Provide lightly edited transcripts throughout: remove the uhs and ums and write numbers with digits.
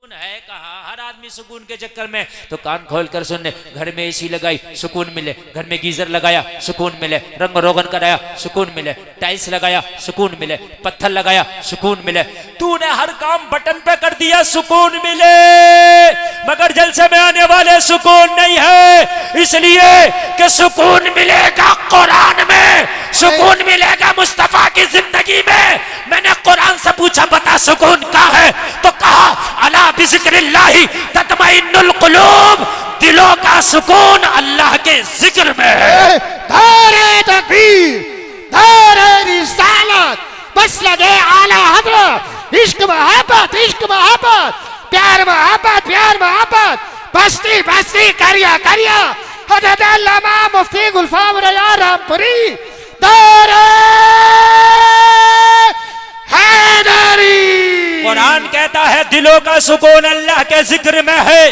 सुकून है कहाँ? हर आदमी सुकून के चक्कर में। तो कान खोल कर सुनने, घर में एसी लगाई सुकून मिले, घर में गीजर लगाया सुकून मिले, रंग रोगन कराया सुकून मिले, टाइल्स लगाया सुकून मिले, पत्थर लगाया सुकून मिले। तूने हर काम बटन पे कर दिया सुकून मिले, मगर जलसे में आने वाले सुकून नहीं है। इसलिए कि सुकून मिलेगा कुरान में, सुकून मिलेगा मुस्तफा की जिंदगी में। मैंने कुरान से पूछा बता सुकून कहाँ है? तो कहा अला बिज़िक्रिल्लाहि तत्मइन्नुल कुलूब, दिलों का सुकून अल्लाह के जिक्र में है। नारे तकबीर, नारे रिसालत, मसलदे आला हज़रत, इश्क मोहब्बत, इश्क मोहब्बत, प्यार मोहब्बत, प्यार मोहब्बत, बस्ती बस्ती करिया करिया, हज़रत अल्लामा मुफ्ती गुलफाम रज़ा रामपुरी, नारे हैदरी। कुरान कहता है दिलों का सुकून अल्लाह के जिक्र में है।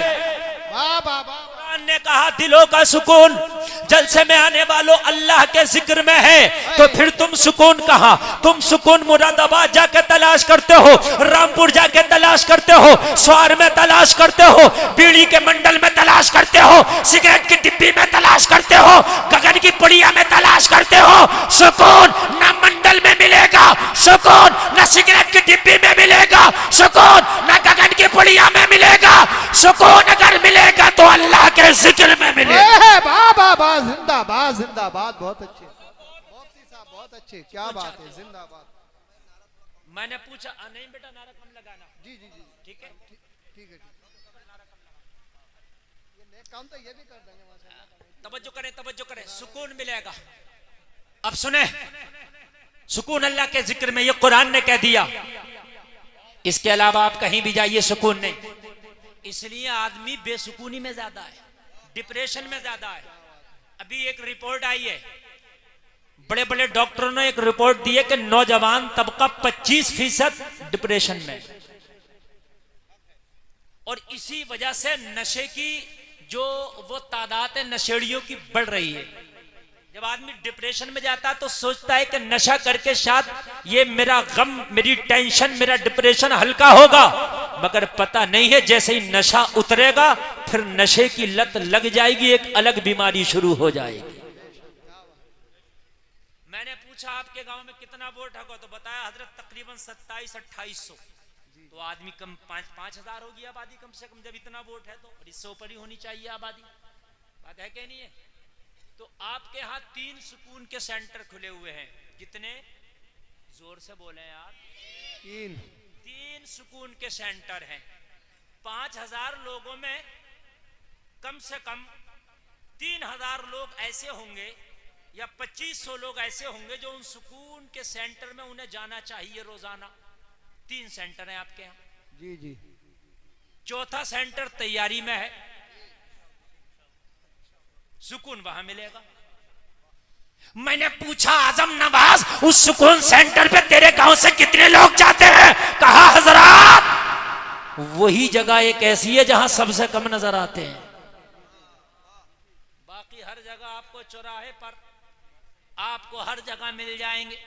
कुरान ने कहा दिलों का सुकून जलसे में आने वालों अल्लाह के जिक्र में है। तो फिर तुम सुकून कहाँ? तुम सुकून मुरादाबाद जाके तलाश करते हो, रामपुर जाके तलाश करते हो, स्वार में तलाश करते हो, बीड़ी के मंडल में तलाश करते हो, सिगरेट की डिब्बी में तलाश करते हो, गगन की पुड़िया में तलाश करते हो। सुकून न मंडल में मिलेगा, सुकून न सिगरेट की डिब्बी में मिलेगा, सुकून न गगन की पुड़िया में मिलेगा। सुकून अगर मिलेगा तो अल्लाह के जिक्र में मिलेगा। बाबा जिंदाबाद, जिंदाबाद, बहुत अच्छे मुफ्ती साहब, बहुत अच्छे, क्या बात है, जिंदाबाद। मैंने पूछा नहीं बेटा नारा कम लगाना। जी जी जी, ठीक है ठीक है, ये नेक काम तो ये भी कर देंगे माशाल्लाह। तवज्जो करें, सुकून मिलेगा। अब सुने, सुकून अल्लाह के जिक्र में, ये कुरान ने कह दिया। इसके अलावा आप कहीं भी जाइए सुकून नहीं। इसलिए आदमी बेसुकूनी में ज्यादा है, डिप्रेशन में ज्यादा है। अभी एक रिपोर्ट आई है, बड़े बड़े डॉक्टरों ने एक रिपोर्ट दी है कि नौजवान तबका 25% डिप्रेशन में, और इसी वजह से नशे की जो वो तादाद है नशेड़ियों की बढ़ रही है। जब आदमी डिप्रेशन में जाता है तो सोचता है कि नशा करके शायद ये मेरा गम, मेरी टेंशन, मेरा डिप्रेशन हल्का होगा, मगर पता नहीं है जैसे ही नशा उतरेगा फिर नशे की लत लग जाएगी, एक अलग बीमारी शुरू हो जाएगी। मैंने पूछा आपके गांव में कितना वोट होगा, तो बताया हजरत तकरीबन 27-2800। तो आदमी कम 5,000 होगी आबादी कम से कम। जब इतना वोट है तो इससे ऊपर ही होनी चाहिए आबादी। बात है कि नहीं है? तो आपके यहाँ 3 सुकून के सेंटर खुले हुए हैं। कितने? जोर से बोले यार। 3 सुकून के सेंटर हैं। 5,000 लोगों में कम से कम 3,000 लोग ऐसे होंगे या 2,500 लोग ऐसे होंगे जो उन सुकून के सेंटर में उन्हें जाना चाहिए रोजाना। 3 सेंटर हैं आपके यहाँ। जी जी। चौथा सेंटर तैयारी में है, सुकून वहां मिलेगा। मैंने पूछा आजम नवाज, उस सुकून सेंटर पे तेरे गांव से कितने लोग जाते हैं? कहा हजरात वही जगह एक ऐसी है जहां सबसे कम नजर आते हैं। बाकी हर जगह आपको चौराहे पर, आपको हर जगह मिल जाएंगे।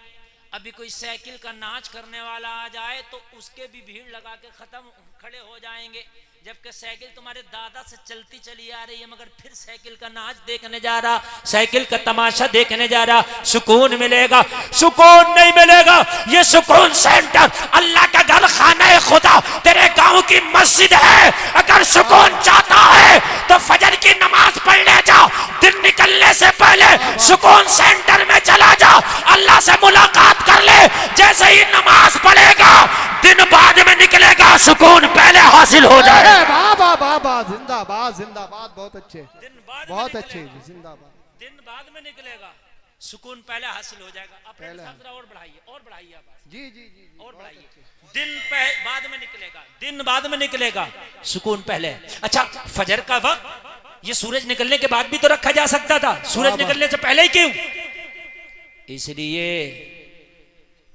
अभी कोई साइकिल का नाच करने वाला आ जाए तो उसके भी भीड़ लगा के खड़े हो जाएंगे, जबकि साइकिल तुम्हारे दादा से चलती चली आ रही है, मगर फिर साइकिल का नाच देखने जा रहा, साइकिल का तमाशा देखने जा रहा। सुकून मिलेगा? सुकून नहीं मिलेगा। ये सुकून सेंटर अल्लाह का घर, खाना है खुदा, तेरे गांव की मस्जिद है। अगर सुकून चाहता है तो फजर की नमाज पढ़ ले जा, दिन निकलने से पहले सुकून सेंटर में चला जा, अल्लाह से मुलाकात कर ले। जैसे ही नमाज पढ़ेगा दिन बाद में निकलेगा, सुकून पहले हासिल हो जाए। बाबा बाबा जिंदाबाद, जिंदाबाद, बहुत अच्छे, बहुत अच्छे, जिंदाबाद। दिन बाद में निकलेगा, सुकून पहले हासिल हो जाएगा। आप और बढ़ाइए, और बढ़ाइए आवाज। जी जी जी, और बढ़ाइए। दिन बाद में निकलेगा, दिन बाद में निकलेगा, सुकून पहले। अच्छा, फजर का वक्त ये सूरज निकलने के बाद भी तो रखा जा सकता था, सूरज निकलने से पहले ही क्यों?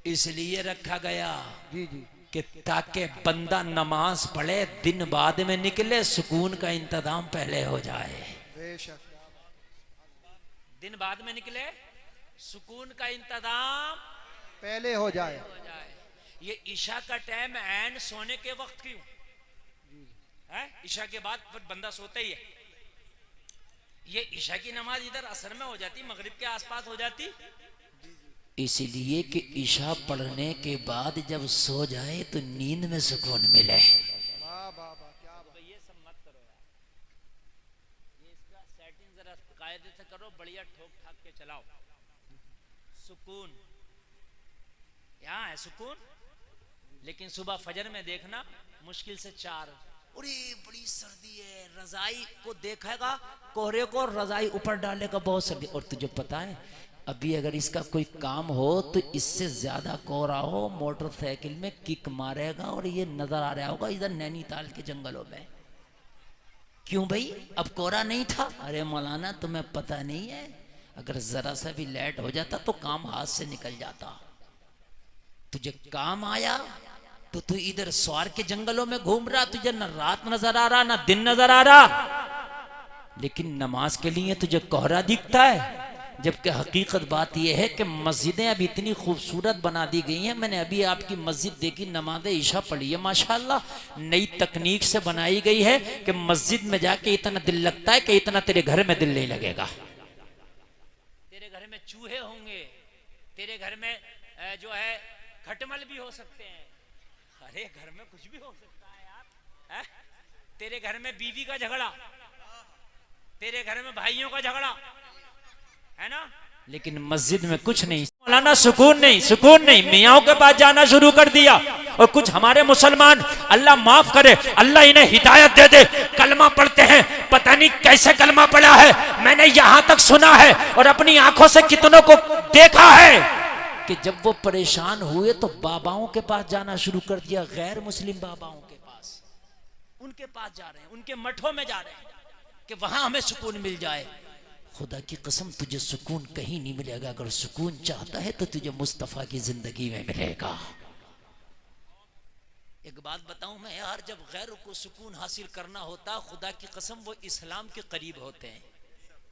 इसलिए रखा गया जी जी, कि ताकि बंदा नमाज पढ़े, दिन बाद में निकले, सुकून का इंतजाम पहले हो जाए। बेशक। दिन बाद में निकले, सुकून का इंतजाम पहले हो जाए। ये ईशा का टाइम एंड सोने के वक्त क्यों? ईशा के बाद फिर बंदा सोता ही है। ये ईशा की नमाज इधर असर में हो जाती, मगरिब के आसपास हो जाती, इसलिए कि ईशा पढ़ने के बाद जब सो जाए तो नींद में सुकून मिले। वाह वाह वाह, क्या बात। तो ये सब मत करो यार, ये इसका सेटिंग जरा कायदे से करो, बढ़िया ठोक ठाक के चलाओ। सुकून यहाँ है सुकून, लेकिन सुबह फजर में देखना मुश्किल से 4, अरे बड़ी सर्दी है, रजाई को देखेगा कोहरे को, रजाई ऊपर डालेगा, बहुत सर्दी। और तुझे पता है अभी अगर इसका कोई काम हो तो इससे ज्यादा कोहरा हो, मोटरसाइकिल में किक मारेगा और ये नजर आ रहा होगा इधर नैनीताल के जंगलों में। क्यों भाई अब कोहरा नहीं था? अरे मौलाना तुम्हें पता नहीं है, अगर जरा सा भी लेट हो जाता तो काम हाथ से निकल जाता। तुझे काम आया तो तू इधर स्वार के जंगलों में घूम रहा, तुझे न रात नजर आ रहा ना दिन नजर आ रहा, लेकिन नमाज के लिए तुझे कोहरा दिखता है। जबकि हकीकत बात यह है कि मस्जिदें अब इतनी खूबसूरत बना दी गई हैं। मैंने अभी आपकी मस्जिद देखी, नमाज ईशा पढ़ी है माशाल्लाह, नई तकनीक से बनाई गई है कि मस्जिद में जाके इतना दिल लगता है कि इतना तेरे घर में दिल नहीं लगेगा। तेरे घर में चूहे होंगे, तेरे घर में जो है खटमल भी हो सकते हैं, अरे घर में कुछ भी हो सकता है यार। तेरे घर में बीवी का झगड़ा, तेरे घर में भाइयों का झगड़ा है ना, लेकिन मस्जिद में कुछ नहीं। मौलाना सुकून नहीं, सुकून नहीं, मियाओं के पास जाना शुरू कर दिया। और कुछ हमारे मुसलमान, अल्लाह माफ करे, अल्लाह इन्हें हिदायत दे दे, कलमा पढ़ते हैं, पता नहीं कैसे कलमा पढ़ा है, मैंने यहां तक सुना है और अपनी आंखों से कितनों को देखा है कि जब वो परेशान हुए तो बाबाओं के पास जाना शुरू कर दिया, गैर मुस्लिम बाबाओं के पास, उनके पास जा रहे हैं, उनके मठों में जा रहे हैं कि वहां हमें सुकून मिल जाए। खुदा की कसम तुझे सुकून कहीं नहीं मिलेगा। अगर सुकून चाहता है तो तुझे मुस्तफा की जिंदगी में मिलेगा। एक बात बताऊं मैं यार, जब गैर को सुकून हासिल करना होता, खुदा की कसम वो इस्लाम के करीब होते हैं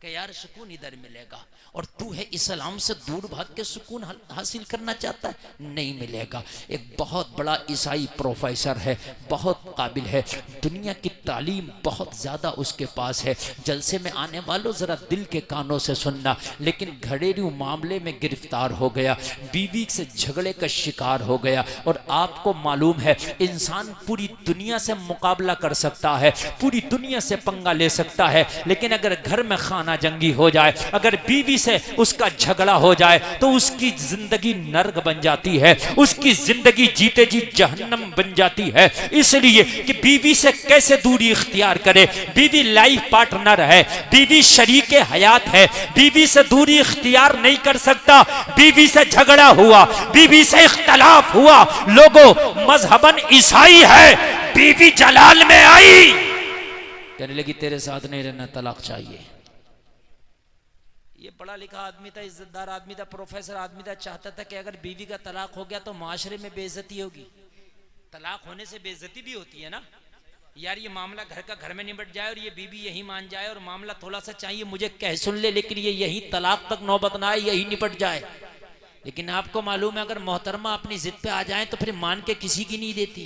कि यार सुकून इधर मिलेगा, और तू है इस्लाम से दूर भाग के सुकून हासिल करना चाहता है, नहीं मिलेगा। एक बहुत बड़ा ईसाई प्रोफेसर है, बहुत काबिल है, दुनिया की तालीम बहुत ज़्यादा उसके पास है। जलसे में आने वालों ज़रा दिल के कानों से सुनना, लेकिन घरेलू मामले में गिरफ्तार हो गया, बीवी से झगड़े का शिकार हो गया। और आपको मालूम है इंसान पूरी दुनिया से मुकाबला कर सकता है, पूरी दुनिया से पंगा ले सकता है, लेकिन अगर घर में खाना जंगी हो जाए, अगर बीवी से उसका झगड़ा हो जाए तो उसकी जिंदगी नर्क बन जाती है, उसकी जिंदगी जीते जी जहन्नम बन जाती है। इसलिए कि बीवी से कैसे दूरी इख्तियार करे, बीवी लाइफ पार्टनर है, बीवी शरीके हयात है, बीवी से दूरी इख्तियार नहीं कर सकता। बीवी से झगड़ा हुआ, बीवी से इख्तलाफ हुआ, लोगों मजहबन ईसाई है, बीवी जलाल में आई, कहने लगी तेरे साथ नहीं रहना, तलाक चाहिए। ये पढ़ा लिखा आदमी था, इज्जतदार आदमी था, प्रोफेसर आदमी था, चाहता था कि अगर बीवी का तलाक हो गया तो माशरे में बेइज्जती होगी। तलाक होने से बेइज्जती भी होती है ना यार, ये मामला घर का घर में निपट जाए और ये बीवी यही मान जाए, और मामला थोड़ा सा चाहिए मुझे कह सुन ले, लेकिन ये यही तलाक तक नौबत ना आए, यही निपट जाए। लेकिन आपको मालूम है अगर मोहतरमा अपनी जिद पे आ जाए तो फिर मान के किसी की नहीं देती,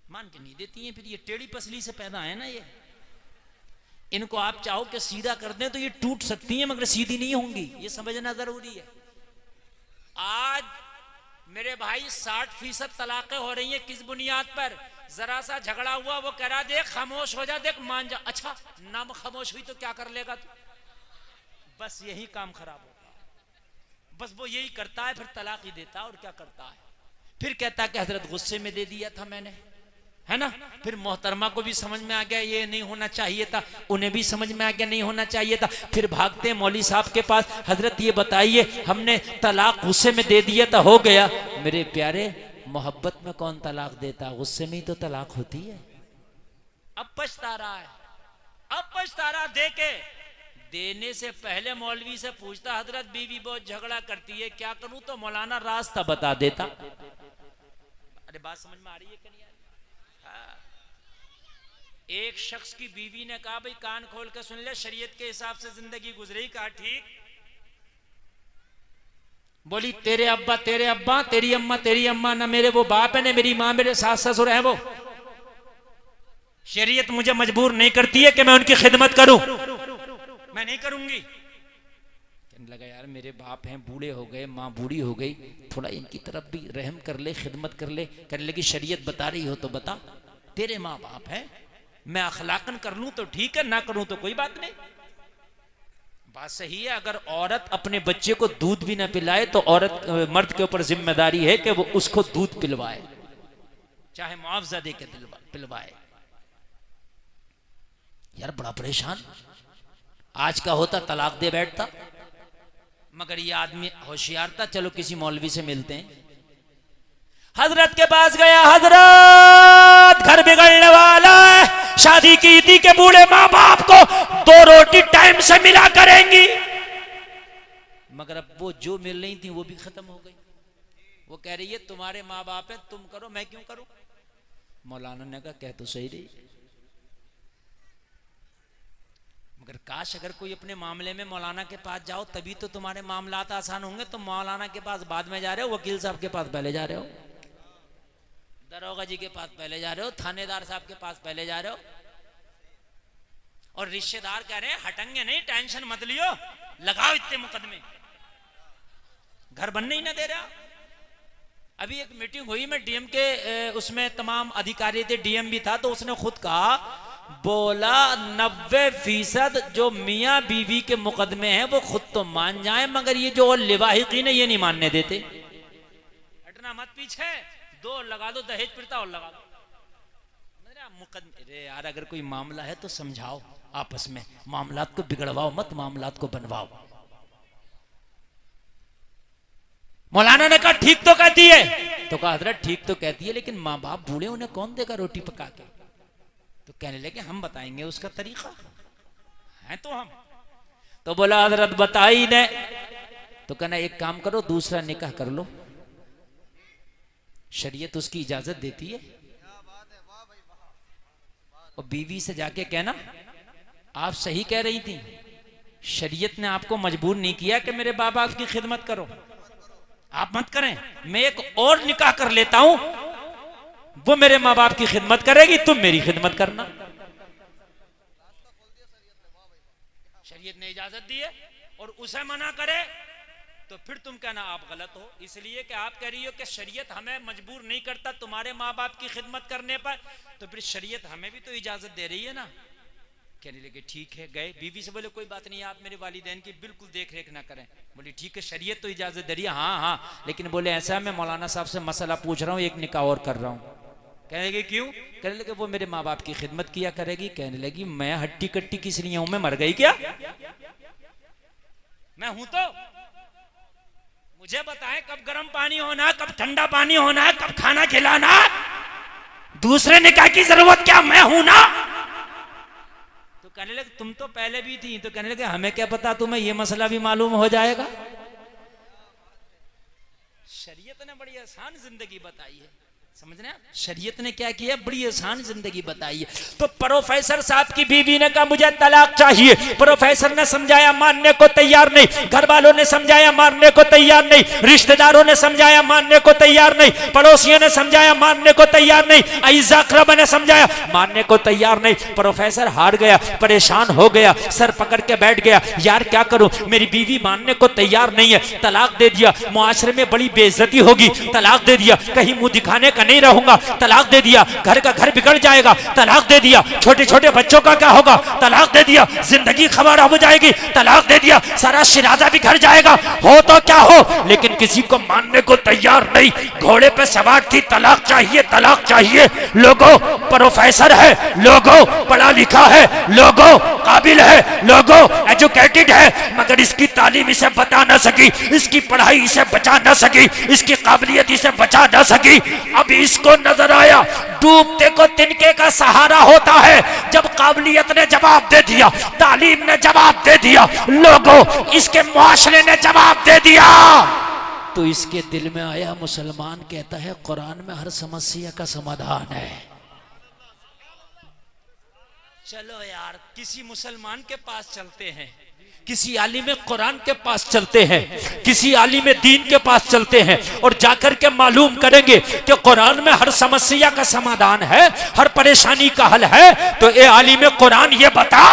मान के नहीं देती है, फिर ये टेढ़ी पसली से पैदा है ना ये। इनको आप चाहो कि सीधा कर दें तो ये टूट सकती हैं मगर सीधी नहीं होंगी, ये समझना जरूरी है। आज मेरे भाई 60% तलाकें हो रही हैं, किस बुनियाद पर? जरा सा झगड़ा हुआ, वो कह रहा देख खामोश हो जा, देख मान जा। अच्छा ना खामोश हुई तो क्या कर लेगा तू? बस यही काम खराब होता है, बस वो यही करता है, फिर तलाक ही देता है। और क्या करता है? फिर कहता है कि हजरत गुस्से में दे दिया था मैंने, है ना। फिर मोहतरमा को भी समझ में आ गया ये नहीं होना चाहिए था, उन्हें भी समझ में आ गया नहीं होना चाहिए था। फिर भागते हैं मौलवी साहब के पास, हजरत ये बताइए हमने तलाक गुस्से में दे दिया था, हो गया। मेरे प्यारे मोहब्बत में कौन तलाक देता? गुस्से में ही तो तलाक होती है। अब पछता रहा है, अब पछता रहा दे के। देने से पहले मौलवी से पूछता हजरत बीवी बहुत झगड़ा करती है, क्या करूं? तो मौलाना रास्ता बता देता। अरे बात समझ में आ रही है कि नहीं? एक शख्स की बीवी ने कहा भाई कान खोल के सुन ले, शरीयत के हिसाब से जिंदगी गुजरी। कहा ठीक। बोली तेरे अब्बा तेरी अम्मा, ना मेरे वो बाप है, ना मेरी माँ, मेरे सास ससुर है वो। शरीयत मुझे मजबूर नहीं करती है कि मैं उनकी खिदमत करूं, मैं नहीं करूंगी। कहने लगा यार मेरे बाप हैं, बूढ़े हो गए, माँ बूढ़ी हो गई, थोड़ा इनकी तरफ भी रहम कर ले, खिदमत कर ले। कहने लगी शरीयत बता रही हो तो बता, तेरे माँ बाप हैं, मैं अखलाकन कर लूं तो ठीक है, ना करूं तो कोई बात नहीं। बात सही है, अगर औरत अपने बच्चे को दूध भी ना पिलाए तो औरत मर्द के ऊपर जिम्मेदारी है कि वो उसको दूध पिलवाए, चाहे मुआवजा दे के पिलवाए। यार बड़ा परेशान, आज का होता तलाक दे बैठता, मगर ये आदमी होशियार था, चलो किसी मौलवी से मिलते हैं। हजरत के पास गया, हजरत घर बिगड़ने वाला है, शादी की थी के बूढ़े माँ बाप को 2 रोटी टाइम से मिला करेंगी, मगर अब वो जो मिल रही थी वो भी खत्म हो गई। वो कह रही है तुम्हारे माँ बाप है, तुम करो, मैं क्यों करूं। मौलाना ने कहा कह तो सही रही, मगर काश अगर कोई अपने मामले में मौलाना के पास जाओ तभी तो तुम्हारे मामलात आसान होंगे। तुम मौलाना के पास बाद में जा रहे हो, वकील साहब के पास पहले जा रहे हो, दरोगा जी के पास पहले जा रहे हो, थानेदार साहब के पास पहले जा रहे हो, और रिश्तेदार कह रहे हैं हटेंगे नहीं, टेंशन मत लियो, लगाओ इतने मुकदमे, घर बनने ही ना दे रहा। अभी एक मीटिंग हुई, मैं डीएम के उसमें तमाम अधिकारी थे, डीएम भी था, तो उसने खुद कहा, बोला 90% जो मियाँ बीवी के मुकदमे हैं वो खुद तो मान जाए, मगर ये जो लिवाहिकीन है ये नहीं मानने देते। हटना मत पीछे, 2 लगा दो, दहेज प्रथा और लगा दो। मुकदमे अरे यार अगर कोई मामला है तो समझाओ आपस में, मामलात को बिगड़वाओ मत, मामलात को बनवाओ। मौलाना ने कहा ठीक तो कहती है, तो कहा हजरत ठीक तो कहती है, लेकिन माँ बाप बूढ़े, उन्हें कौन देगा रोटी पका के। तो कहने लगे हम बताएंगे उसका तरीका है तो हम। तो बोला हजरत बताई ने, तो कहना एक काम करो, दूसरा निकाह कर लो, शरीयत उसकी इजाजत देती है। और बीवी से जाके कहना आप सही कह रही थी, शरीयत ने आपको मजबूर नहीं किया कि मेरे बाप बाप की खिदमत करो, आप मत करें, मैं एक और निकाह कर लेता हूं, वो मेरे माँ बाप की खिदमत करेगी, तुम मेरी खिदमत करना। शरीयत ने इजाजत दी है और उसे मना करे तो फिर तुम कहना आप गलत हो, इसलिए कि आप कह रही हो कि शरीयत हमें मजबूर नहीं करता तुम्हारे माँ बाप की खिदमत करने पर, तो फिर शरीयत हमें भी तो इजाजत दे रही है ना। कहने लगे ठीक है, गए बीवी से बोले कोई बात नहीं, आप मेरे वालिदैन की बिल्कुल देख रेख ना करें। बोली ठीक है, शरीयत तो इजाजत दे रही है, हाँ हाँ, लेकिन बोले ऐसा मैं मौलाना साहब से मसला पूछ रहा हूँ, एक निकाह और कर रहा हूँ। कहने लगे क्यों। कहने लगे वो मेरे माँ बाप की खिदमत किया करेगी। कहने लगी मैं हट्टी कट्टी किस लिए हूं, मैं मर गई क्या, मैं हूं तो मुझे बताएं कब गर्म पानी होना है, कब ठंडा पानी होना है, कब खाना खिलाना है, दूसरे निकाह की जरूरत क्या, मैं हूं ना। तो कहने लगे तुम तो पहले भी थी। तो कहने लगे हमें क्या पता, तुम्हें ये मसला भी मालूम हो जाएगा। शरीयत ने बड़ी आसान जिंदगी बताई है, समझ रहे हैं, शरीयत ने क्या किया, बड़ी आसान जिंदगी बताई है। तो प्रोफेसर साहब की बीवी ने कहा मुझे तलाक चाहिए। प्रोफेसर ने समझाया, मानने को तैयार नहीं, घर वालों ने समझाया, मानने को तैयार नहीं, रिश्तेदारों ने समझाया, मानने को तैयार नहीं, पड़ोसियों ने समझाया, मानने को तैयार नहीं, अईज़ा अक़रबा ने समझाया, मानने को तैयार नहीं। प्रोफेसर हार गया, परेशान हो गया, सर पकड़ के बैठ गया, यार क्या करूं, मेरी बीवी मानने को तैयार नहीं है। तलाक दे दिया, मुआशरे में बड़ी बेइज्जती होगी, तलाक दे दिया, कहीं मुंह दिखाने का नहीं रहूंगा, तलाक दे दिया, घर का घर बिगड़ जाएगा, तलाक दे दिया, छोटे छोटे बच्चों का क्या होगा, तलाक दे दिया, जिंदगी खराब हो जाएगी, तलाक दे दिया, सारा शिराजा भी घर जाएगा, हो तो क्या हो, लेकिन किसी को मानने को तैयार नहीं। घोड़े पे सवार थी, तलाक चाहिए, तलाक चाहिए। लोगों प्रोफेसर है, लोगों पढ़ा लिखा है, लोगों काबिल है, लोगों एजुकेटेड है, मगर इसकी तालीम इसे बता ना सकी, इसकी पढ़ाई इसे बचा ना सकी, इसकी काबिलियत इसे बचा ना सकी। अब इसको नजर आया डूबते को तिनके का सहारा होता है। जब काबिलियत ने जवाब दे दिया, तालीम ने जवाब दे दिया, लोगों इसके मुआशरे ने जवाब दे दिया, तो इसके दिल में आया मुसलमान कहता है कुरान में हर समस्या का समाधान है। चलो यार किसी मुसलमान के पास चलते हैं, किसी आलिम कुरान के पास चलते हैं, किसी आलिम दीन के पास चलते हैं और जाकर के मालूम करेंगे कि कुरान में हर समस्या का समाधान है, हर परेशानी का हल है, तो ए आलिम कुरान ये बता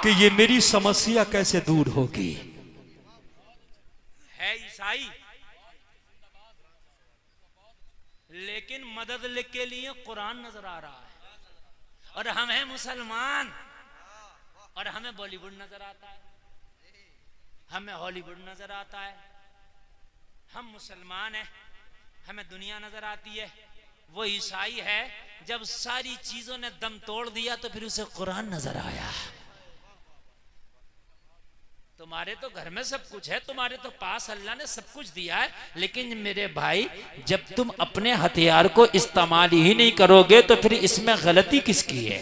कि ये मेरी समस्या कैसे दूर होगी। है ईसाई लेकिन मदद के लिए कुरान नजर आ रहा है, और हम हैं मुसलमान और हमें बॉलीवुड नजर आता है, हमें हॉलीवुड नजर आता है। हम मुसलमान हैं, हमें दुनिया नजर आती है। वो ईसाई है, जब सारी चीजों ने दम तोड़ दिया तो फिर उसे कुरान नजर आया। तुम्हारे तो घर में सब कुछ है, तुम्हारे तो पास अल्लाह ने सब कुछ दिया है, लेकिन मेरे भाई जब तुम अपने हथियार को इस्तेमाल ही नहीं करोगे तो फिर इसमें गलती किसकी है?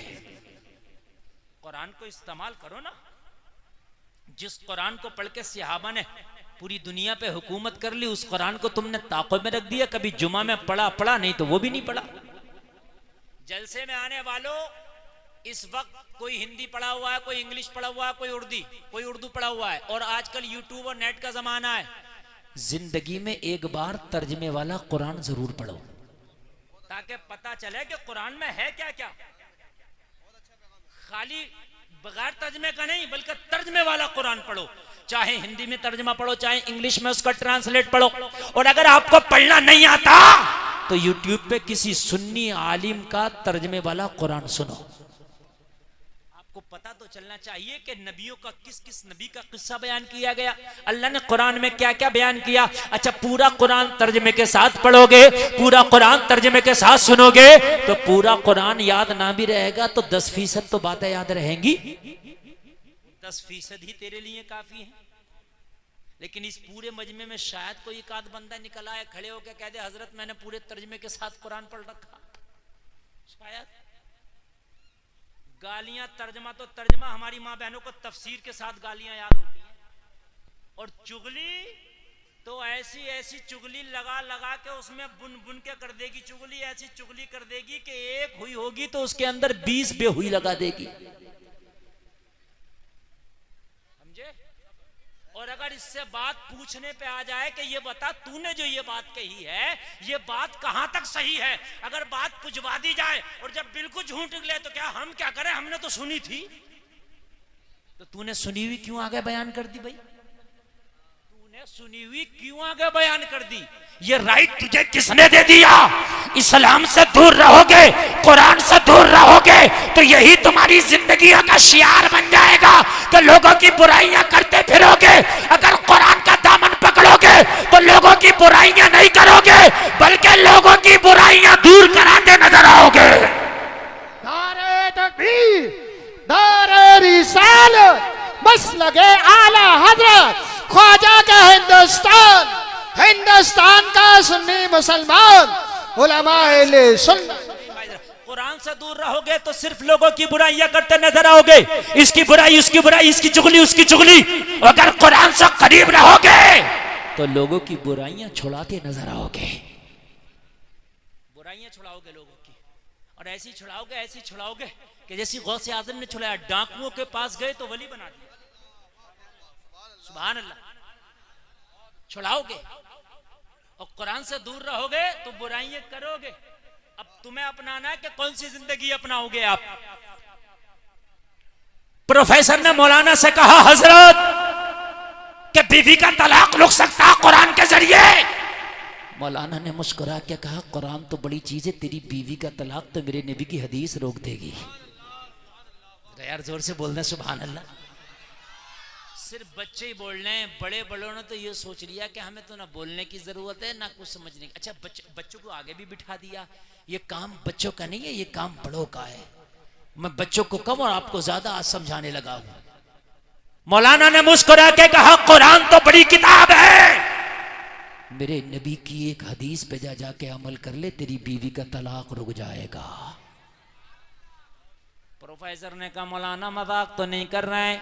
कुरान को इस्तेमाल करो ना। जिस कुरान को पढ़ के सहाबा ने पूरी दुनिया पे हुकूमत कर ली, उस कुरान को तुमने ताक़ुब में रख दिया, कभी जुमा में पढ़ा नहीं तो वो भी नहीं पढ़ा। जलसे में आने वालों, इस वक्त कोई हिंदी पढ़ा हुआ है, कोई इंग्लिश पढ़ा हुआ है, कोई उर्दू पढ़ा हुआ है, और आजकल यूट्यूब और नेट का जमाना है। जिंदगी में एक बार तर्जमे वाला कुरान जरूर पढ़ो, ताकि पता चले कि कुरान में है क्या क्या। खाली बगैर तर्जमे का नहीं, बल्कि तर्जमे वाला कुरान पढ़ो। चाहे हिंदी में तर्जमा पढ़ो, चाहे इंग्लिश में उसका ट्रांसलेट पढ़ो। और अगर आपको पढ़ना नहीं आता तो यूट्यूब पे किसी सुन्नी आलिम का तर्जमे वाला कुरान सुनो। आपको पता तो चलना चाहिए कि नबियों का किस किस नबी का किस्सा बयान किया गया, अल्लाह ने कुरान में क्या क्या बयान किया। अच्छा, पूरा कुरान तर्जमे के साथ पढ़ोगे, पूरा कुरान तर्जमे के साथ सुनोगे तो पूरा कुरान याद ना भी रहेगा तो 10% तो बातें याद रहेंगी। 10% ही तेरे लिए काफी है। लेकिन इस पूरे मजमे में शायद कोई एक आध बंदा निकल आए, खड़े होकर कह दे हजरत मैंने पूरे तर्जमे के साथ कुरान पढ़ रखा। शायद गालियां तर्जमा तो तर्जमा, हमारी माँ बहनों को तफसीर के साथ गालियां याद होती हैं। और चुगली तो ऐसी ऐसी चुगली लगा लगा के उसमें बुन बुन के कर देगी। चुगली ऐसी चुगली कर देगी कि एक हुई होगी तो उसके अंदर 20 बेहुई लगा देगी। समझे? और अगर इससे बात पूछने पे आ जाए कि ये बता तूने जो ये बात कही है, ये बात कहां तक सही है, अगर बात पुजवा दी जाए और जब बिल्कुल झूठ निकले तो क्या हम क्या करें, हमने तो सुनी थी। तो तूने सुनी हुई क्यों आगे बयान कर दी भाई? तूने सुनी हुई क्यों आगे बयान कर दी? ये राइट तुझे किसने दे दिया? इस्लाम से दूर रहोगे, कुरान से दूर रहोगे तो यही तुम्हारी जिंदगी का शियार बन जाएगा कि लोगों की बुराइयां करते फिरोगे। अगर कुरान का दामन पकड़ोगे तो लोगों की बुराइयां नहीं करोगे, बल्कि लोगों की बुराइयां दूर कराते नजर आओगे। नारे तकबीर, नारे रिसालत, मसलके आला हजरत ख्वाजा का हिंदुस्तान, हिंदुस्तान का सुन्नी मुसलमान उलमाए सुन्नत। कुरान से दूर रहोगे तो सिर्फ लोगों की बुराइयां करते नजर आओगे। इसकी बुराई, उसकी बुराई, इसकी चुगली, उसकी चुगली। अगर कुरान से करीब रहोगे तो लोगों की बुराइयां छुड़ाते नजर आओगे। बुराइयां छुड़ाओगे लोगों की, और ऐसी छुड़ाओगे कि जैसी गौसे आजम ने छुड़ाया। डाकुओं के पास गए तो वली बना दिया। सुभान अल्लाह। छुड़ाओगे और कुरान से दूर रहोगे तो बुराइयां करोगे। अब तुम्हें अपनाना है कि कौन सी जिंदगी अपनाओगे आप। प्रोफेसर ने मौलाना से कहा हजरत कि बीवी का तलाक रुक सकता है कुरान के जरिए। मौलाना ने मुस्कुरा के कहा कुरान तो बड़ी चीज है, तेरी बीवी का तलाक तो मेरे नबी की हदीस रोक देगी। यार जोर से बोलना सुभान अल्लाह। सिर्फ बच्चे ही बोल रहे हैं, बड़े बड़ों ने तो ये सोच लिया कि हमें तो ना बोलने की जरूरत है ना कुछ समझने की। अच्छा, बच्चों को आगे भी बिठा दिया। ये काम बच्चों का नहीं है, ये काम बड़ों का है। मैं बच्चों को कम और आपको ज्यादा आज समझाने लगा हूं। मौलाना ने मुस्कुरा के कहा कुरान तो बड़ी किताब है, मेरे नबी की एक हदीस पे जा जाके अमल कर ले, तेरी बीवी का तलाक रुक जाएगा। प्रोफेसर ने कहा मौलाना मजाक तो नहीं कर रहे हैं,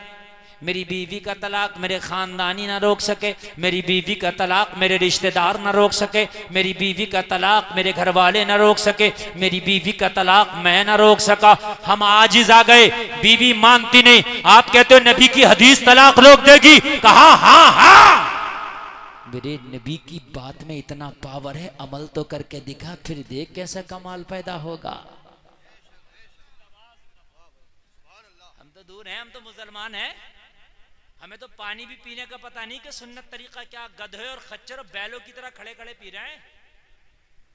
मेरी बीवी का तलाक मेरे खानदानी ना रोक सके, मेरी बीवी का तलाक मेरे रिश्तेदार ना रोक सके, मेरी बीवी का तलाक मेरे घर वाले ना रोक सके, मेरी बीवी का तलाक मैं ना रोक सका। हम आजिज आ गए, बीवी मानती नहीं। आप कहते हो नबी की हदीस तलाक रोक देगी, कहा हाँ हाँ। मेरे नबी की बात में इतना पावर है, अमल तो करके दिखा, फिर देख कैसा कमाल पैदा होगा। हम तो दूर हैं, हम तो मुसलमान हैं, हमें तो पानी भी पीने का पता नहीं कि सुन्नत तरीका क्या। गधे और खच्चर और बैलों की तरह खड़े खड़े पी रहे हैं,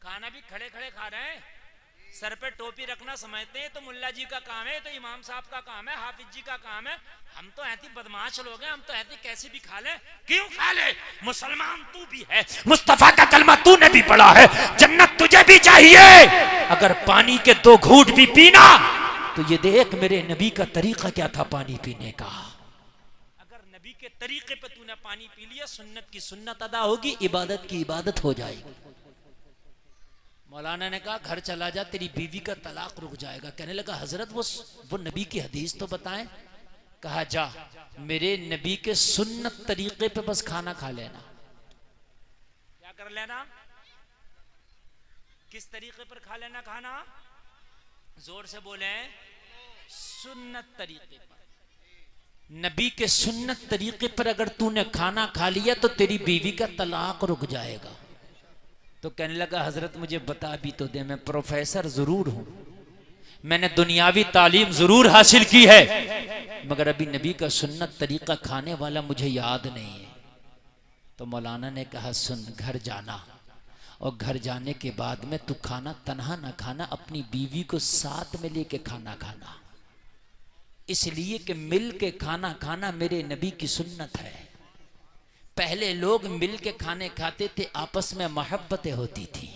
खाना भी खड़े खड़े खा रहे हैं, सर पे टोपी रखना समझते हैं तो मुल्ला जी का काम है, तो इमाम साहब का काम है, हाफिज जी का काम है। हम तो ऐसी बदमाश लोग हैं, हम तो ऐसी कैसे भी खा ले। क्यों खा ले? मुसलमान तू भी है, मुस्तफा का कलमा तूने भी पढ़ा है, जन्नत तुझे भी चाहिए। अगर पानी के 2 घूंट भी पीना तो ये देख मेरे नबी का तरीका क्या था पानी पीने का। अगर नबी के तरीके पे तूने पानी पी लिया, सुन्नत की सुन्नत अदा होगी, इबादत की इबादत हो जाएगी। मौलाना ने कहा घर चला जा, तेरी बीवी का तलाक रुक जाएगा। कहने लगा हजरत वो नबी की हदीस तो बताएं। कहा जा, मेरे नबी के सुन्नत तरीके पे बस खाना खा लेना। क्या कर लेना? किस तरीके पर खा लेना खाना? जोर से बोले, सुन्नत तरीके पर। नबी के सुन्नत तरीके पर अगर तूने खाना खा लिया तो तेरी बीवी का तलाक रुक जाएगा। तो कहने लगा हजरत मुझे बता भी तो दे, मैं प्रोफेसर जरूर हूं, मैंने दुनियावी तालीम जरूर हासिल की है, मगर अभी नबी का सुन्नत तरीका खाने वाला मुझे याद नहीं है। तो मौलाना ने कहा सुन, घर जाना और घर जाने के बाद में तू खाना तन्हा ना खाना, अपनी बीवी को साथ में लेके खाना खाना, इसलिए कि मिल के खाना खाना मेरे नबी की सुन्नत है। पहले लोग मिल के खाने खाते थे, आपस में मोहब्बतें होती थी।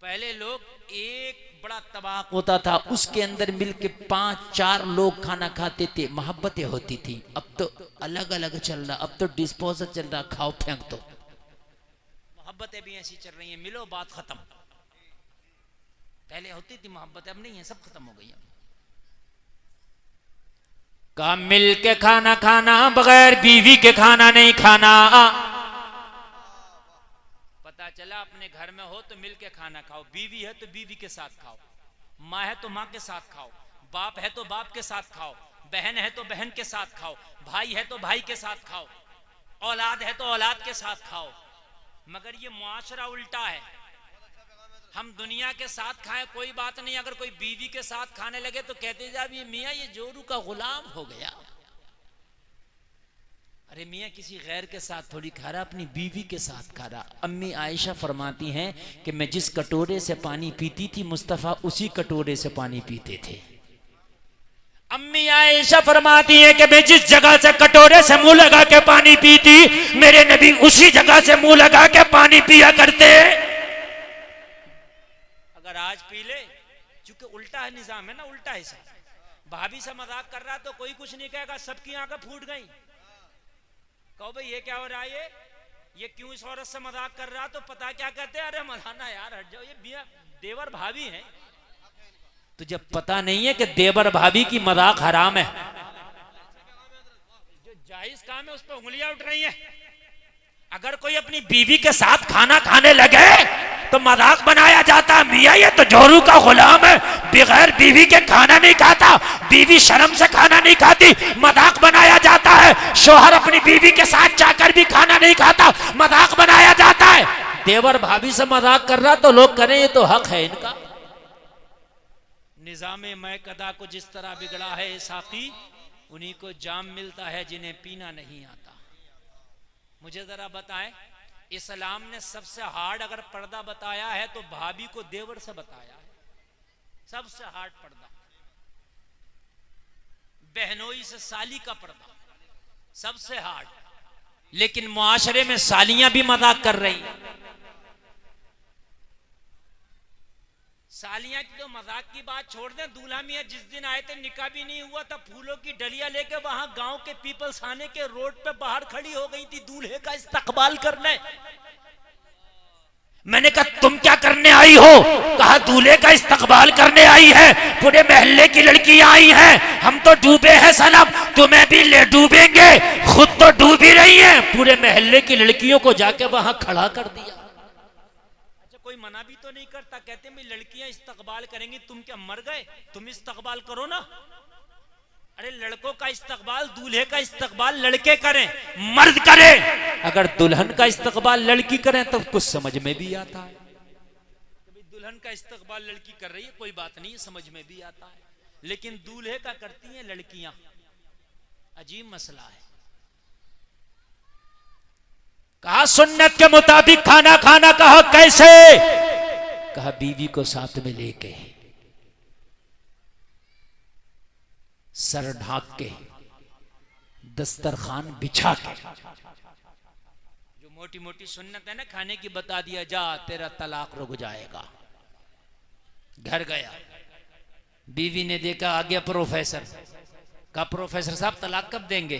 पहले लोग एक बड़ा तबाक होता था, उसके अंदर मिल के 5-4 लोग खाना खाते थे, मोहब्बतें होती थी। अब तो अलग अलग चल रहा, अब तो डिस्पोजल चल रहा, खाओ फेंक दो। मोहब्बतें भी ऐसी चल रही हैं, मिलो बात खत्म। पहले होती थी मोहब्बतें, अब नहीं है, सब खत्म हो गई है। कहा मिल के खाना खाना, बगैर बीवी के खाना नहीं खाना। पता चला अपने घर में हो तो मिल के खाना खाओ, बीवी है तो बीवी के साथ खाओ, माँ है तो माँ के साथ खाओ, बाप है तो बाप के साथ खाओ, बहन है तो बहन के साथ खाओ, भाई है तो भाई के साथ खाओ, औलाद है तो औलाद के साथ खाओ। मगर ये मुआशरा उल्टा है। हम दुनिया के साथ खाएं कोई बात नहीं, अगर कोई बीवी के साथ खाने लगे तो कहते जा भी मियाँ ये जोरू का गुलाम हो गया। अरे मियाँ किसी गैर के साथ थोड़ी खा रहा, अपनी बीवी के साथ खा रहा। अम्मी आयशा फरमाती हैं कि मैं जिस कटोरे से पानी पीती थी, मुस्तफा उसी कटोरे से पानी पीते थे। अम्मी आयशा फरमाती हैं कि मैं जिस जगह से कटोरे से मुंह लगा के पानी पीती, मेरे नबी उसी जगह से मुंह लगा के पानी पिया करते। अगर आज पी ले, चूंकि उल्टा है निजाम है ना, उल्टा हिसाब। भाभी से मजाक कर रहा तो कोई कुछ नहीं कहेगा, सबकी आंखें फूट गई। कहो भाई ये क्या हो रहा है, ये क्यों इस औरत से मजाक कर रहा, तो पता क्या कहते हैं, अरे मौलाना यार हट जाओ, ये देवर भाभी है। तो जब पता नहीं है कि देवर भाभी की मजाक हराम है, जो जायज काम है उस पर उंगलियां उठ रही हैं। अगर कोई अपनी बीवी के साथ खाना खाने लगे तो मजाक बनाया जाता, मियाँ ये तो जोरू का गुलाम है, बगैर बीवी के खाना नहीं खाता, बीवी शर्म से खाना नहीं खाती, मजाक बनाया जाता है। शोहर अपनी बीवी के साथ जाकर भी खाना नहीं खाता, मजाक बनाया जाता है। देवर भाभी से मजाक कर रहा तो लोग करें ये तो हक है इनका। निजामे मैकदा को जिस तरह बिगड़ा है साकी, उन्हीं को जाम मिलता है जिन्हें पीना नहीं आता। मुझे जरा बताएं, इस्लाम ने सबसे हार्ड अगर पर्दा बताया है तो भाभी को देवर से बताया है, सबसे हार्ड पर्दा। बहनोई से साली का पर्दा सबसे हार्ड। लेकिन मुआशरे में सालियां भी मजाक कर रही हैं। सालियां की तो मजाक की बात छोड़ दें, दूल्हा मियां जिस दिन आए थे निकाह भी नहीं हुआ था, फूलों की डलिया लेके वहां गांव के पीपल्स खाने के रोड पे बाहर खड़ी हो गई थी दूल्हे का इस्तकबाल करने। मैंने कहा तुम क्या करने आई हो? कहा दूल्हे का इस्तकबाल करने आई है, पूरे मोहल्ले की लड़कियां आई हैं, हम तो डूबे हैं सनम, तुम्हें भी ले डूबेंगे, खुद तो डूब ही रही हैं। पूरे मोहल्ले की लड़कियों को जाके वहां खड़ा कर दिया। अच्छा कोई मना भी तो नहीं करता, कहते हैं लड़कियां इस्तकबाल करेंगी, तुम क्या मर गए? तुम इस्तकबाल करो ना। अरे लड़कों का इस्तकबाल, दूल्हे का इस्तकबाल लड़के करें, मर्द करें। अगर दुल्हन का इस्तकबाल लड़की करें तो कुछ समझ में भी आता है। दुल्हन का इस्तकबाल लड़की कर रही है, कोई बात नहीं, समझ में भी आता है, लेकिन दूल्हे का करती हैं लड़कियां, अजीब मसला है। कहा सुन्नत के मुताबिक खाना खाना। कहा कैसे? कहा बीवी को साथ में लेके, सर ढाक के, दस्तरखान बिछा के। जो मोटी मोटी सुन्नत है ना खाने की, बता दिया जा तेरा तलाक रुक जाएगा। घर गया, बीवी ने देखा आ गया प्रोफेसर। कहा प्रोफेसर साहब तलाक कब देंगे?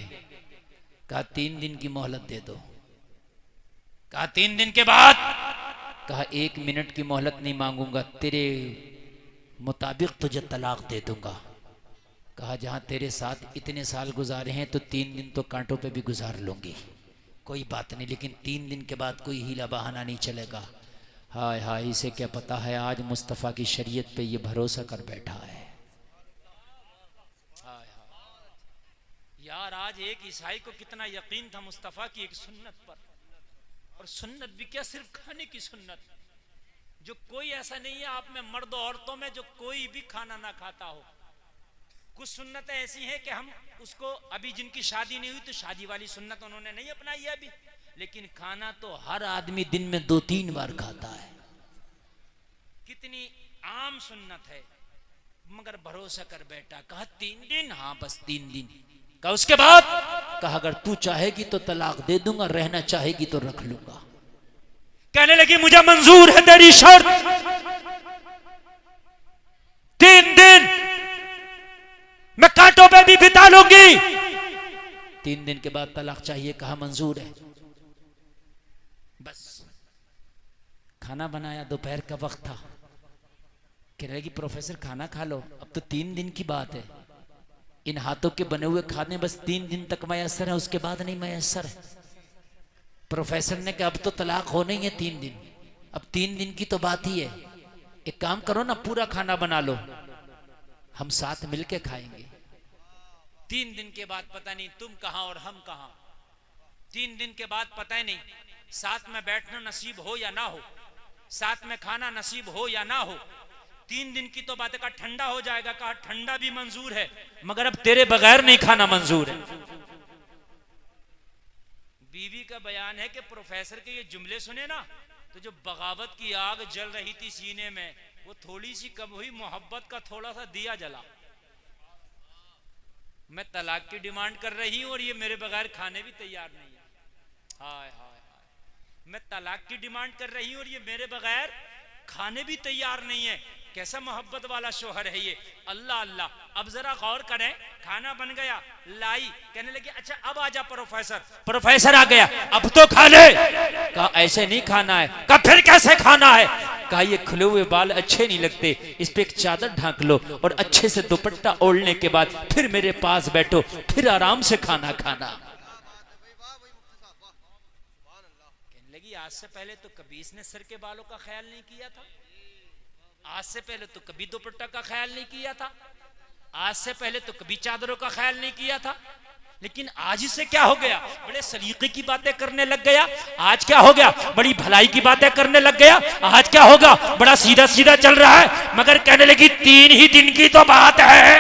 कहा 3 दिन की मोहलत दे दो। कहा 3 दिन के बाद? कहा 1 मिनट की मोहलत नहीं मांगूंगा, तेरे मुताबिक तुझे तलाक दे दूंगा। कहा जहां तेरे साथ इतने साल गुजारे हैं तो 3 दिन तो कांटों पे भी गुजार लूंगी, कोई बात नहीं, लेकिन 3 दिन के बाद कोई हीला बहाना नहीं चलेगा। हाय हाय, इसे क्या पता है आज मुस्तफ़ा की शरीयत पे ये भरोसा कर बैठा है। हाय हाय यार, आज एक ईसाई को कितना यकीन था मुस्तफ़ा की एक सुन्नत पर, और सुन्नत भी क्या, सिर्फ खाने की सुन्नत। जो कोई ऐसा नहीं है आप में मर्द औरतों में जो कोई भी खाना ना खाता हो। कुछ सुन्नतें ऐसी हैं कि हम उसको, अभी जिनकी शादी नहीं हुई तो शादी वाली सुन्नत उन्होंने नहीं अपनाई है अभी, लेकिन खाना तो हर आदमी दिन में 2-3 बार खाता है। कितनी आम सुन्नत है, मगर भरोसा कर बैठा। कहा 3 दिन? हाँ बस 3 दिन। कहा उसके बाद? कहा अगर तू चाहेगी तो तलाक दे दूंगा, रहना चाहेगी तो रख लूंगा। कहने लगी मुझे मंजूर है तेरी शर्त, 3 दिन मैं कांटों पे भी बिता लूंगी। 3 दिन के बाद तलाक चाहिए। कहा मंजूर है। बस खाना बनाया, दोपहर का वक्त था। कह रही प्रोफेसर खाना खा लो, अब तो 3 दिन की बात है, इन हाथों के बने हुए खाने बस 3 दिन तक मैसर है, उसके बाद नहीं मैसर है। प्रोफेसर ने कहा अब तो तलाक होना ही है 3 दिन, अब 3 दिन की तो बात ही है, एक काम करो ना पूरा खाना बना लो, हम साथ मिलके खाएंगे। 3 दिन के बाद पता नहीं तुम कहां और हम कहां। 3 दिन के बाद पता ही नहीं साथ में बैठना नसीब हो या ना हो, साथ में खाना नसीब हो या ना हो। 3 दिन की तो बात है। कहा ठंडा हो जाएगा। कहा ठंडा भी मंजूर है, मगर अब तेरे बगैर नहीं खाना मंजूर है। बीवी का बयान है कि प्रोफेसर के ये जुमले सुने ना तो जो बगावत की आग जल रही थी सीने में वो थोड़ी सी कम हुई, मोहब्बत का थोड़ा सा दिया जला। मैं तलाक की डिमांड कर रही हूं और ये मेरे बगैर खाने भी तैयार नहीं है। हाय हाय हाय, मैं तलाक की डिमांड कर रही हूं और ये मेरे बगैर खाने भी तैयार नहीं है। कैसा मोहब्बत वाला शोहर है ये। अल्लाह अल्लाह। अब जरा गौर करें, खाना बन गया, लाई, कहने लगी अच्छा अब आजा प्रोफेसर। प्रोफेसर आ गया, अब तो खा ले। कहा ऐसे नहीं खाना है। कहा फिर कैसे खाना है? कहा ये खुले हुए बाल अच्छे नहीं लगते, इस पे एक चादर ढांक लो और अच्छे से दुपट्टा ओढ़ने के बाद फिर मेरे पास बैठो, फिर आराम से खाना खाना। कहने लगी आज से पहले तो कभी इसने सर के बालों का ख्याल नहीं किया था, आज से पहले तो कभी दुपट्टा का ख्याल नहीं किया था, आज से पहले तो कभी चादरों का ख्याल नहीं किया था, लेकिन आज इसे क्या हो गया? बड़े सलीके की बातें करने लग गया। आज क्या हो गया? बड़ी भलाई की बातें करने लग गया। आज क्या होगा? बड़ा सीधा सीधा चल रहा है। मगर कहने लगी 3 ही दिन की तो बात है।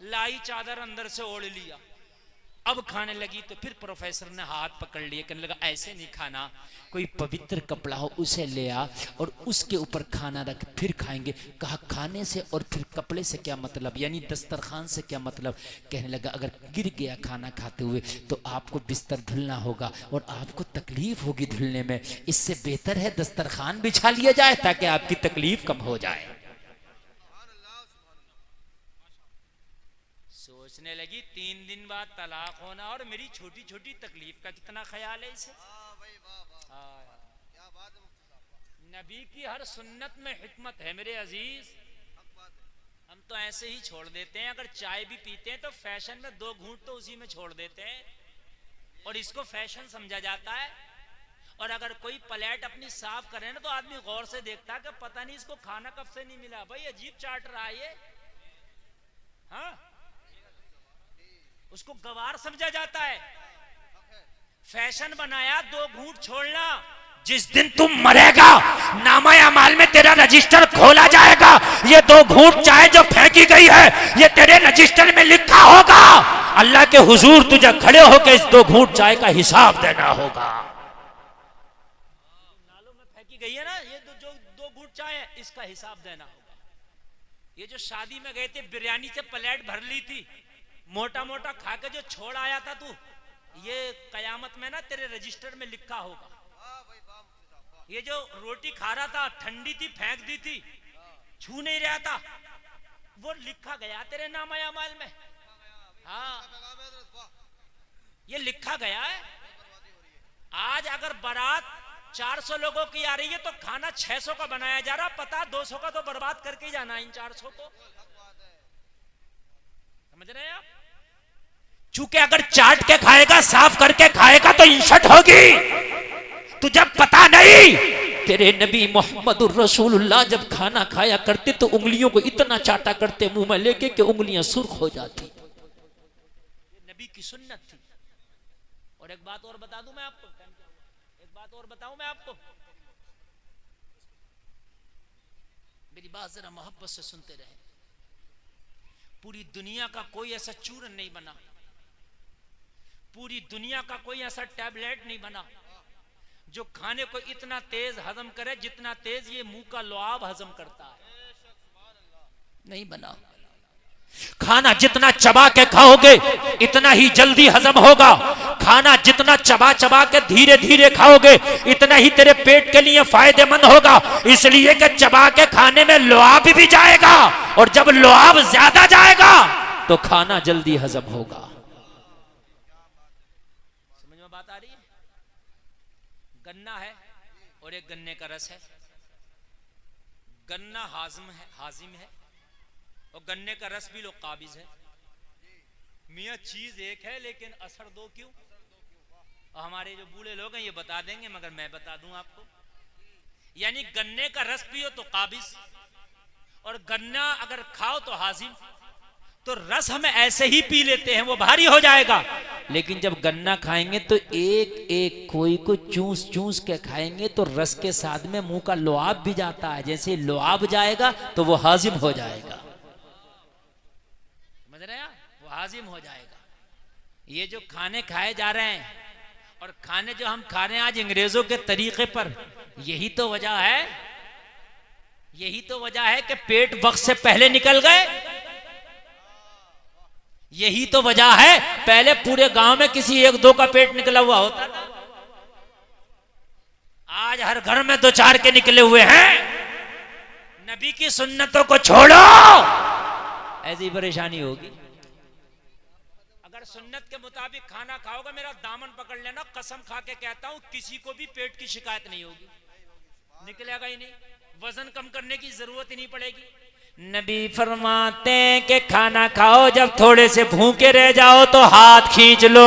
लाई चादर अंदर से ओढ़ लिया, अब खाने लगी तो फिर प्रोफेसर ने हाथ पकड़ लिए, कहने लगा ऐसे नहीं खाना, कोई पवित्र कपड़ा हो उसे ले आ और उसके ऊपर खाना रख फिर खाएंगे। कहा खाने से और फिर कपड़े से क्या मतलब, यानी दस्तरखान से क्या मतलब? कहने लगा अगर गिर गया खाना खाते हुए तो आपको बिस्तर धुलना होगा और आपको तकलीफ होगी धुलने में, इससे बेहतर है दस्तरखान बिछा लिया जाए ताकि आपकी तकलीफ कम हो जाए। सोचने लगी 3 दिन बाद तलाक होना और मेरी छोटी छोटी तकलीफ का कितना ख्याल है इसे। क्या बात है मुफ्ती साहब, नबी की हर सुन्नत में हिकमत है मेरे अजीज। हम तो ऐसे ही छोड़ देते हैं, अगर चाय भी पीते हैं तो फैशन में 2 घूंट तो उसी में छोड़ देते हैं और इसको फैशन समझा जाता है। और अगर कोई प्लेट अपनी साफ करे ना तो आदमी गौर से देखता है कि पता नहीं इसको खाना कब से नहीं मिला, भाई अजीब चाट रहा है ये। हाँ, उसको गवार समझा जाता है, फैशन बनाया 2 घूंट छोड़ना। जिस दिन तुम मरेगा नामा अमाल में तेरा रजिस्टर खोला जाएगा, ये 2 घूंट चाय जो फेंकी गई है ये तेरे रजिस्टर में लिखा होगा। अल्लाह के हुजूर तुझे खड़े होकर इस 2 घूंट चाय का हिसाब देना होगा। नालों में फेंकी गई है ना ये जो 2 घूंट चाय है, इसका हिसाब देना होगा। ये जो शादी में गए थे बिरयानी से प्लेट भर ली थी, मोटा मोटा खा के जो छोड़ आया था तू, ये कयामत में ना तेरे रजिस्टर में लिखा होगा। ये जो रोटी खा रहा था ठंडी थी फेंक दी थी, छू नहीं रहा था, वो लिखा गया तेरे नामा अमाल में। हाँ, ये लिखा गया है। आज अगर बारात 400 लोगों की आ रही है तो खाना 600 का बनाया जा रहा, पता 200 का तो बर्बाद करके ही जाना इन 400 को। समझ रहे हैं आप? चूंकि अगर चाट के खाएगा साफ करके खाएगा तो इंसट होगी। तुझे पता नहीं तेरे नबी मोहम्मद रसूलुल्लाह जब खाना खाया करते तो उंगलियों को इतना चाटा करते मुंह में लेके कि उंगलियां सुर्ख हो जाती। नबी की सुन्नत थी। और एक बात और बता दूं मैं आपको, एक बात और बताऊं मैं आपको, मेरी बात जरा मोहब्बत से सुनते रहे। पूरी दुनिया का कोई ऐसा चूरन नहीं बना, पूरी दुनिया का कोई ऐसा टैबलेट नहीं बना जो खाने को इतना तेज हजम करे जितना तेज ये मुंह का लुआब हजम करता है। नहीं बना। खाना जितना चबा के खाओगे इतना ही जल्दी हजम होगा। खाना जितना चबा चबा के धीरे धीरे खाओगे इतना ही तेरे पेट के लिए फायदेमंद होगा। इसलिए कि चबा के खाने में लुआब भी जाएगा और जब लुआब ज्यादा जाएगा तो खाना जल्दी हजम होगा। समझ में बात आ रही है? गन्ना है और एक गन्ने का रस है। गन्ना हाजिम है और गन्ने का रस भी लोग काबिज है। मियाँ चीज एक है लेकिन असर 2 क्यों? और हमारे जो बूढ़े लोग हैं ये बता देंगे, मगर मैं बता दूं आपको। यानी गन्ने का रस पियो तो काबिज, और गन्ना अगर खाओ तो हाजिम। तो रस हम ऐसे ही पी लेते हैं, वो भारी हो जाएगा। लेकिन जब गन्ना खाएंगे तो एक एक कोई को चूस चूस के खाएंगे तो रस के साथ में मुंह का लुआब भी जाता है। जैसे लुआब जाएगा तो वो हाजिम हो जाएगा। समझ रहे हैं? वो हाजिम हो जाएगा। ये जो खाने खाए जा रहे हैं और खाने जो हम खा रहे हैं आज अंग्रेजों के तरीके पर, यही तो वजह है, यही तो वजह है कि पेट वक्त से पहले निकल गए। यही तो वजह है, पहले पूरे गांव में किसी 1-2 का पेट निकला हुआ होता था, आज हर घर में 2-4 के निकले हुए हैं। नबी की सुन्नतों को छोड़ो, ऐसी परेशानी होगी। अगर सुन्नत के मुताबिक खाना खाओगे, मेरा दामन पकड़ लेना, कसम खा के कहता हूं किसी को भी पेट की शिकायत नहीं होगी, निकलेगा ही नहीं, वजन कम करने की जरूरत ही नहीं पड़ेगी। नबी फरमाते हैं कि खाना खाओ, जब थोड़े से भूखे रह जाओ तो हाथ खींच लो।